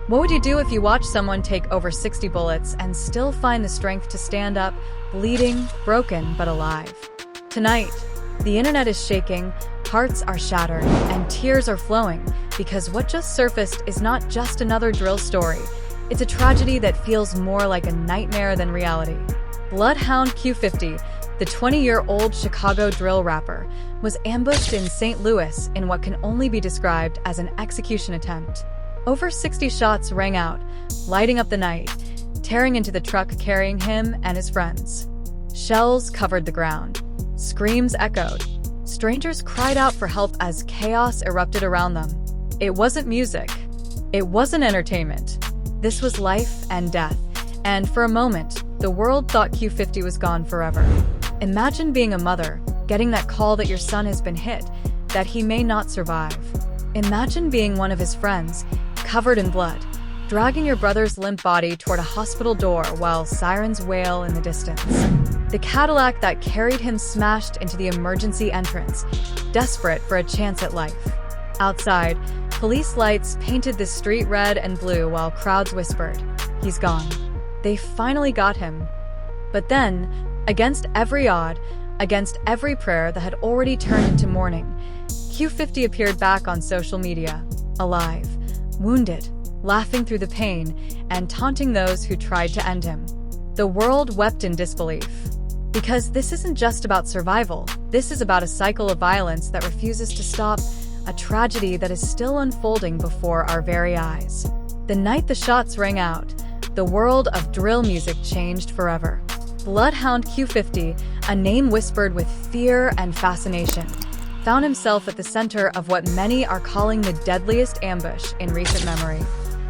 What would you do if you watched someone take over 60 bullets and still find the strength to stand up, bleeding, broken, but alive? Tonight, the internet is shaking, hearts are shattered, and tears are flowing because what just surfaced is not just another drill story. It's a tragedy that feels more like a nightmare than reality. Bloodhound Q50, the 20-year-old Chicago drill rapper, was ambushed in St. Louis in what can only be described as an execution attempt. Over 60 shots rang out, lighting up the night, tearing into the truck carrying him and his friends. Shells covered the ground. Screams echoed. Strangers cried out for help as chaos erupted around them. It wasn't music. It wasn't entertainment. This was life and death. And for a moment, the world thought Q50 was gone forever. Imagine being a mother, getting that call that your son has been hit, that he may not survive. Imagine being one of his friends, covered in blood, dragging your brother's limp body toward a hospital door while sirens wail in the distance. The Cadillac that carried him smashed into the emergency entrance, desperate for a chance at life. Outside, police lights painted the street red and blue while crowds whispered, "He's gone." They finally got him. But then, against every odd, against every prayer that had already turned into mourning, Q50 appeared back on social media, alive, wounded, laughing through the pain, and taunting those who tried to end him. The world wept in disbelief. Because this isn't just about survival, this is about a cycle of violence that refuses to stop, a tragedy that is still unfolding before our very eyes. The night the shots rang out, the world of drill music changed forever. Bloodhound Q50, a name whispered with fear and fascination, found himself at the center of what many are calling the deadliest ambush in recent memory.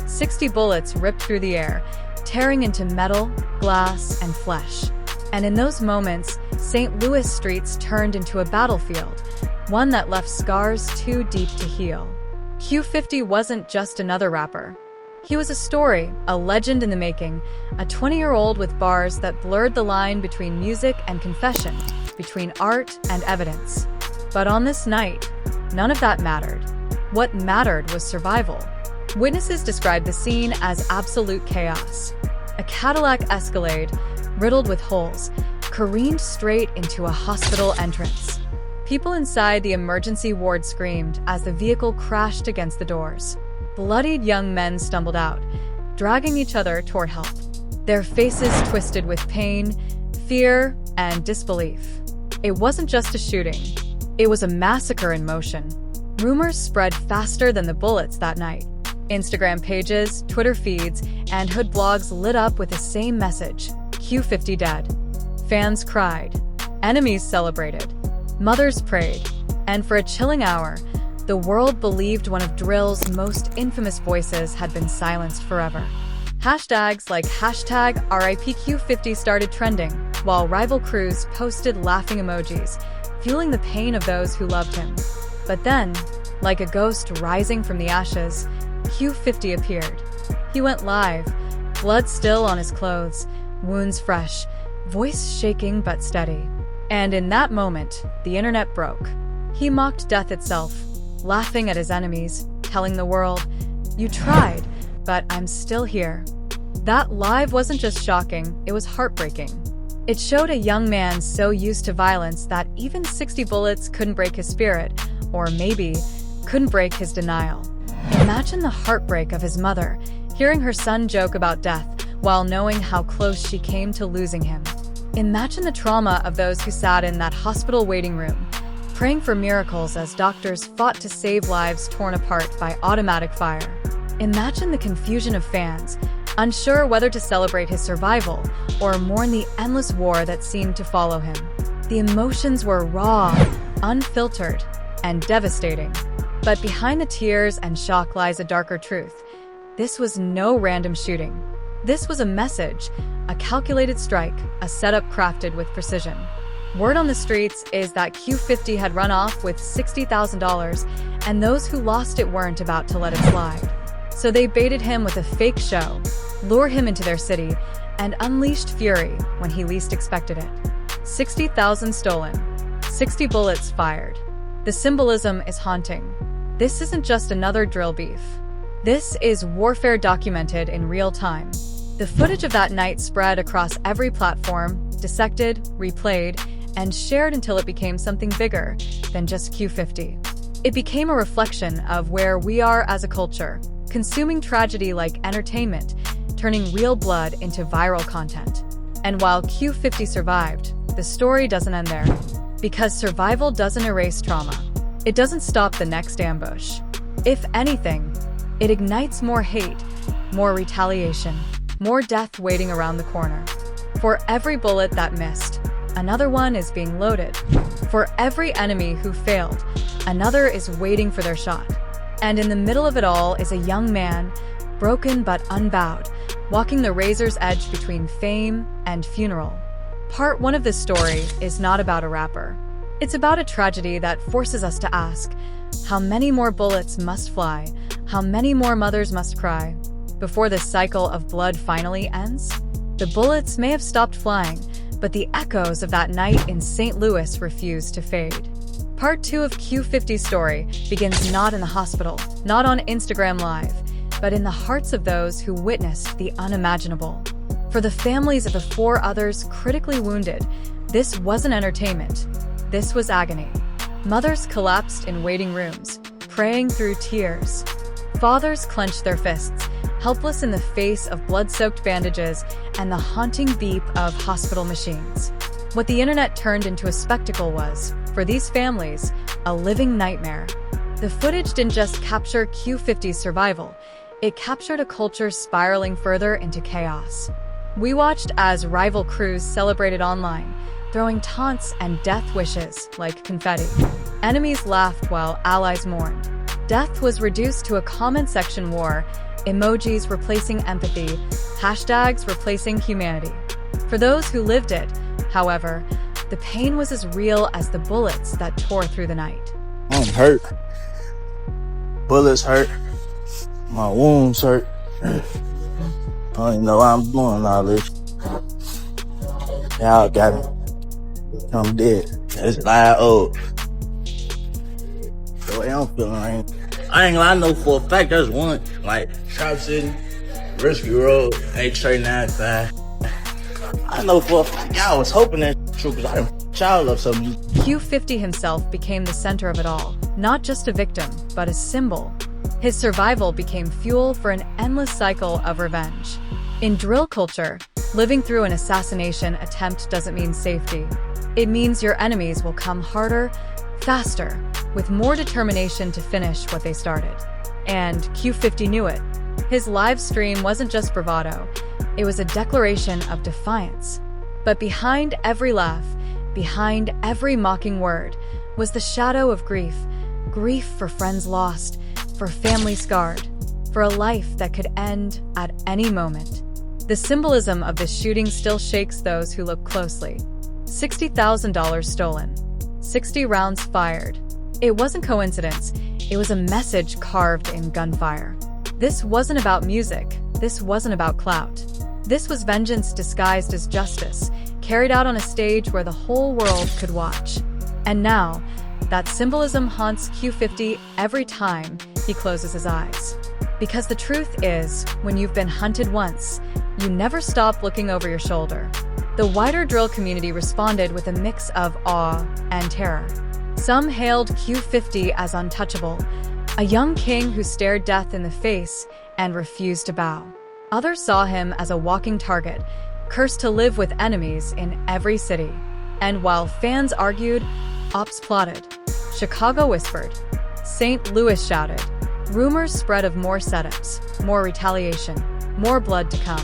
60 bullets ripped through the air, tearing into metal, glass, and flesh. And in those moments, St. Louis streets turned into a battlefield, one that left scars too deep to heal. Q50 wasn't just another rapper. He was a story, a legend in the making, a 20-year-old with bars that blurred the line between music and confession, between art and evidence. But on this night, none of that mattered. What mattered was survival. Witnesses described the scene as absolute chaos. A Cadillac Escalade, riddled with holes, careened straight into a hospital entrance. People inside the emergency ward screamed as the vehicle crashed against the doors. Bloodied young men stumbled out, dragging each other toward help, their faces twisted with pain, fear, and disbelief. It wasn't just a shooting. It was a massacre in motion. Rumors spread faster than the bullets that night. Instagram pages, Twitter feeds, and hood blogs lit up with the same message: Q50 dead. Fans cried. Enemies celebrated. Mothers prayed. And for a chilling hour, the world believed one of drill's most infamous voices had been silenced forever. Hashtags like #RIPQ50 started trending, while rival crews posted laughing emojis, fueling the pain of those who loved him. But then, like a ghost rising from the ashes, Q50 appeared. He went live, blood still on his clothes, wounds fresh, voice shaking but steady. And in that moment, the internet broke. He mocked death itself, laughing at his enemies, telling the world, "You tried, but I'm still here." That live wasn't just shocking, it was heartbreaking. It showed a young man so used to violence that even 60 bullets couldn't break his spirit, or maybe couldn't break his denial. Imagine the heartbreak of his mother, hearing her son joke about death while knowing how close she came to losing him. Imagine the trauma of those who sat in that hospital waiting room, praying for miracles as doctors fought to save lives torn apart by automatic fire. Imagine the confusion of fans, unsure whether to celebrate his survival or mourn the endless war that seemed to follow him. The emotions were raw, unfiltered, and devastating. But behind the tears and shock lies a darker truth. This was no random shooting. This was a message, a calculated strike, a setup crafted with precision. Word on the streets is that Q50 had run off with $60,000, and those who lost it weren't about to let it slide. So they baited him with a fake show, lured him into their city, and unleashed fury when he least expected it. 60,000 stolen, 60 bullets fired. The symbolism is haunting. This isn't just another drill beef. This is warfare documented in real time. The footage of that night spread across every platform, dissected, replayed, and shared until it became something bigger than just Q50. It became a reflection of where we are as a culture, consuming tragedy like entertainment, turning real blood into viral content. And while Q50 survived, the story doesn't end there. Because survival doesn't erase trauma. It doesn't stop the next ambush. If anything, it ignites more hate, more retaliation, more death waiting around the corner. For every bullet that missed, another one is being loaded. For every enemy who failed, another is waiting for their shot. And in the middle of it all is a young man, broken but unbowed, walking the razor's edge between fame and funeral. Part 1 of this story is not about a rapper. It's about a tragedy that forces us to ask, how many more bullets must fly? How many more mothers must cry before this cycle of blood finally ends? The bullets may have stopped flying, but the echoes of that night in St. Louis refuse to fade. Part 2 of Q50's story begins not in the hospital, not on Instagram Live, but in the hearts of those who witnessed the unimaginable. For the families of the 4 others critically wounded, this wasn't entertainment. This was agony. Mothers collapsed in waiting rooms, praying through tears. Fathers clenched their fists, helpless in the face of blood-soaked bandages and the haunting beep of hospital machines. What the internet turned into a spectacle was, for these families, a living nightmare. The footage didn't just capture Q50's survival, it captured a culture spiraling further into chaos. We watched as rival crews celebrated online, throwing taunts and death wishes like confetti. Enemies laughed while allies mourned. Death was reduced to a comment section war, emojis replacing empathy, hashtags replacing humanity. For those who lived it, however, the pain was as real as the bullets that tore through the night. I'm hurt. Bullets hurt. My wounds hurt. I don't even know why I'm doing all this. Y'all got me. I'm dead. It's live old. The way I'm feeling, I ain't gonna know for a fact there's one. Like, Shop City, Rescue Road, H-95. I know for a fact y'all was hoping that true, because I done child up something. Q50 himself became the center of it all, not just a victim, but a symbol. His survival became fuel for an endless cycle of revenge. In drill culture, living through an assassination attempt doesn't mean safety. It means your enemies will come harder, faster, with more determination to finish what they started. And Q50 knew it. His live stream wasn't just bravado, it was a declaration of defiance. But behind every laugh, behind every mocking word, was the shadow of grief. Grief for friends lost, for family scarred, for a life that could end at any moment. The symbolism of this shooting still shakes those who look closely. $60,000 stolen. 60 rounds fired. It wasn't coincidence, it was a message carved in gunfire. This wasn't about music, this wasn't about clout. This was vengeance disguised as justice, carried out on a stage where the whole world could watch. And now, that symbolism haunts Q50 every time he closes his eyes. Because the truth is, when you've been hunted once, you never stop looking over your shoulder. The wider drill community responded with a mix of awe and terror. Some hailed Q50 as untouchable, a young king who stared death in the face and refused to bow. Others saw him as a walking target, cursed to live with enemies in every city. And while fans argued, ops plotted. Chicago whispered. St. Louis shouted. Rumors spread of more setups, more retaliation, more blood to come.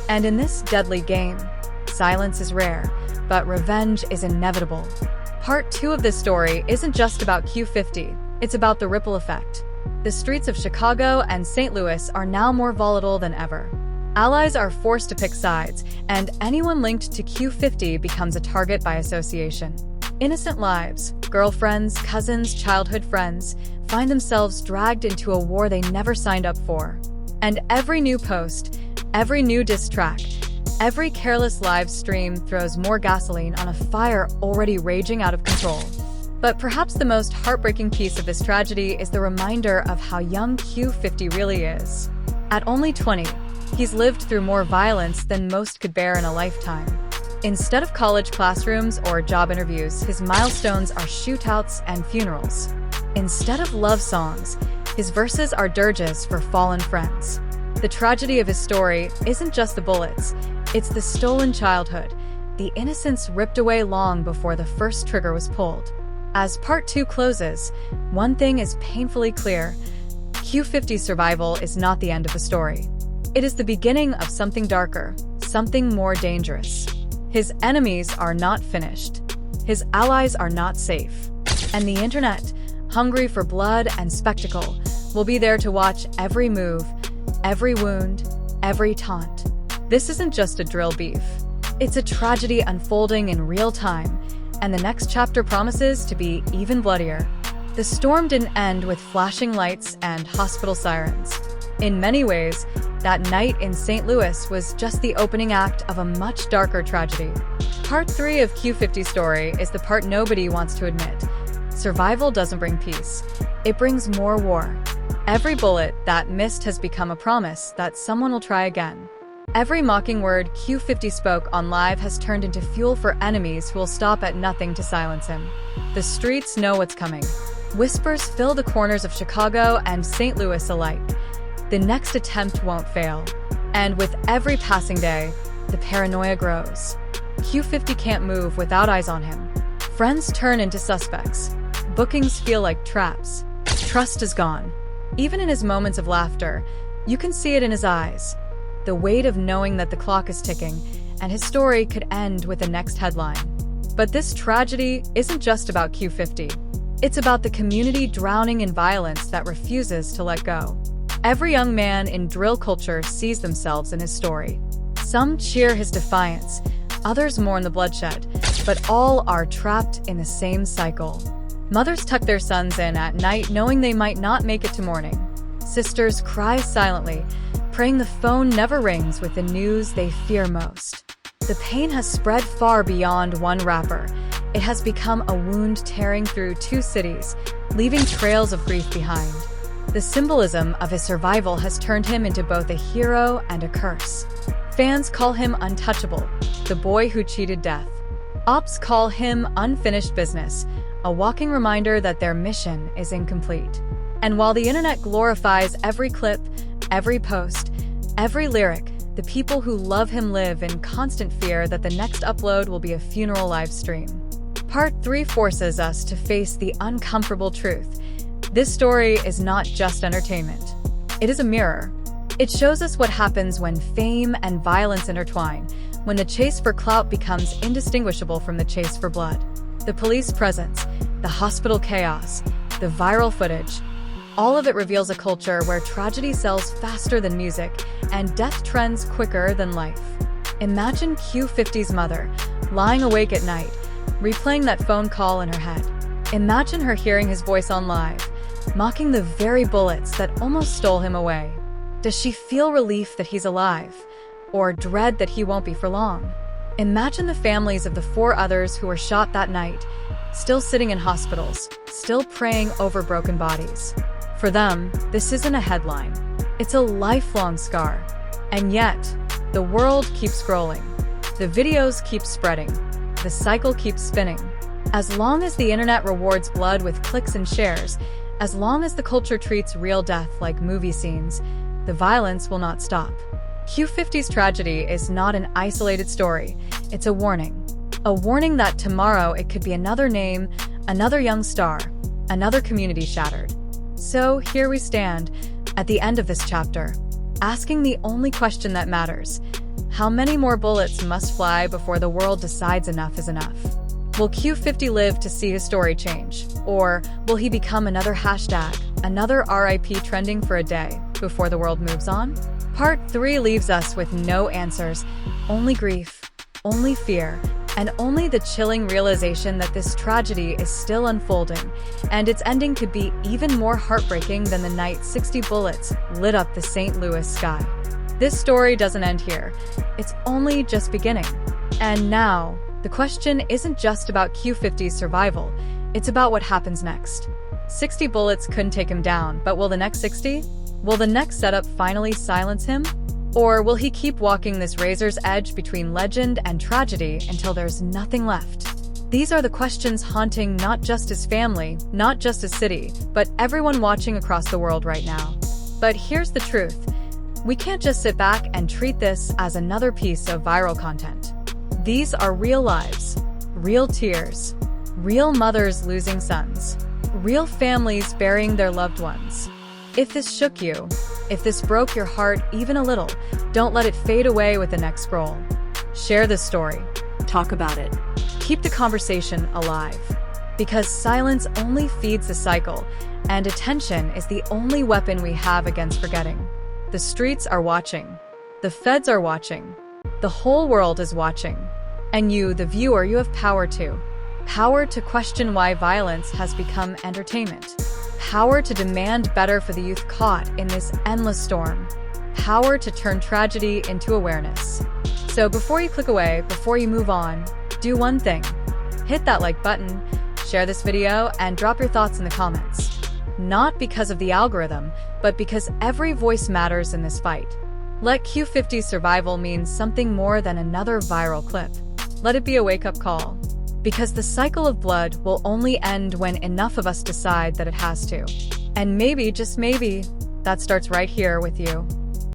And in this deadly game, silence is rare, but revenge is inevitable. Part 2 of this story isn't just about Q50, it's about the ripple effect. The streets of Chicago and St. Louis are now more volatile than ever. Allies are forced to pick sides, and anyone linked to Q50 becomes a target by association. Innocent lives, girlfriends, cousins, childhood friends, find themselves dragged into a war they never signed up for. And every new post, every new diss track, every careless live stream throws more gasoline on a fire already raging out of control. But perhaps the most heartbreaking piece of this tragedy is the reminder of how young Q50 really is. At only 20, he's lived through more violence than most could bear in a lifetime. Instead of college classrooms or job interviews, his milestones are shootouts and funerals. Instead of love songs, his verses are dirges for fallen friends. The tragedy of his story isn't just the bullets, it's the stolen childhood, the innocence ripped away long before the first trigger was pulled. As part 2 closes, one thing is painfully clear: Q50's survival is not the end of the story. It is the beginning of something darker, something more dangerous. His enemies are not finished. His allies are not safe. And the internet, hungry for blood and spectacle, will be there to watch every move, every wound, every taunt. This isn't just a drill beef. It's a tragedy unfolding in real time, and the next chapter promises to be even bloodier. The storm didn't end with flashing lights and hospital sirens. In many ways, that night in St. Louis was just the opening act of a much darker tragedy. Part 3 of Q50's story is the part nobody wants to admit. Survival doesn't bring peace. It brings more war. Every bullet that missed has become a promise that someone will try again. Every mocking word Q50 spoke on live has turned into fuel for enemies who will stop at nothing to silence him. The streets know what's coming. Whispers fill the corners of Chicago and St. Louis alike. The next attempt won't fail. And with every passing day, the paranoia grows. Q50 can't move without eyes on him. Friends turn into suspects. Bookings feel like traps. Trust is gone. Even in his moments of laughter, you can see it in his eyes. The weight of knowing that the clock is ticking, and his story could end with the next headline. But this tragedy isn't just about Q50. It's about the community drowning in violence that refuses to let go. Every young man in drill culture sees themselves in his story. Some cheer his defiance, others mourn the bloodshed, but all are trapped in the same cycle. Mothers tuck their sons in at night knowing they might not make it to morning. Sisters cry silently, praying the phone never rings with the news they fear most. The pain has spread far beyond one rapper. It has become a wound tearing through 2 cities, leaving trails of grief behind. The symbolism of his survival has turned him into both a hero and a curse. Fans call him untouchable, the boy who cheated death. Ops call him unfinished business, a walking reminder that their mission is incomplete. And while the internet glorifies every clip, every post, every lyric, the people who love him live in constant fear that the next upload will be a funeral live stream. Part 3 forces us to face the uncomfortable truth. This story is not just entertainment. It is a mirror. It shows us what happens when fame and violence intertwine, when the chase for clout becomes indistinguishable from the chase for blood. The police presence, the hospital chaos, the viral footage, all of it reveals a culture where tragedy sells faster than music and death trends quicker than life. Imagine Q50's mother, lying awake at night, replaying that phone call in her head. Imagine her hearing his voice on live, mocking the very bullets that almost stole him away. Does she feel relief that he's alive, or dread that he won't be for long? Imagine the families of the 4 others who were shot that night, still sitting in hospitals, still praying over broken bodies. For them, this isn't a headline. It's a lifelong scar. And yet, the world keeps scrolling. The videos keep spreading. The cycle keeps spinning. As long as the internet rewards blood with clicks and shares, as long as the culture treats real death like movie scenes, the violence will not stop. Q50's tragedy is not an isolated story. It's a warning. A warning that tomorrow it could be another name, another young star, another community shattered. So here we stand, at the end of this chapter, asking the only question that matters: how many more bullets must fly before the world decides enough is enough? Will Q50 live to see his story change? Or will he become another hashtag, another RIP trending for a day before the world moves on? Part 3 leaves us with no answers, only grief, only fear, and only the chilling realization that this tragedy is still unfolding, and its ending could be even more heartbreaking than the night 60 bullets lit up the St. Louis sky. This story doesn't end here. It's only just beginning. And now, the question isn't just about Q50's survival, It's about what happens next. 60 bullets couldn't take him down, but will the next 60? Will the next setup finally silence him? Or will he keep walking this razor's edge between legend and tragedy until there's nothing left? These are the questions haunting not just his family, not just his city, but everyone watching across the world right now. But here's the truth. We can't just sit back and treat this as another piece of viral content. These are real lives, real tears, real mothers losing sons, real families burying their loved ones. If this shook you, if this broke your heart even a little, don't let it fade away with the next scroll. Share this story. Talk about it. Keep the conversation alive. Because silence only feeds the cycle, and attention is the only weapon we have against forgetting. The streets are watching. The feds are watching. The whole world is watching. And you, the viewer, you have power too. Power to question why violence has become entertainment. Power to demand better for the youth caught in this endless storm. Power to turn tragedy into awareness. So before you click away, before you move on, do one thing. Hit that like button, share this video, and drop your thoughts in the comments. Not because of the algorithm, but because every voice matters in this fight. Let Q50's survival mean something more than another viral clip. Let it be a wake-up call. Because the cycle of blood will only end when enough of us decide that it has to. And maybe, just maybe, that starts right here with you.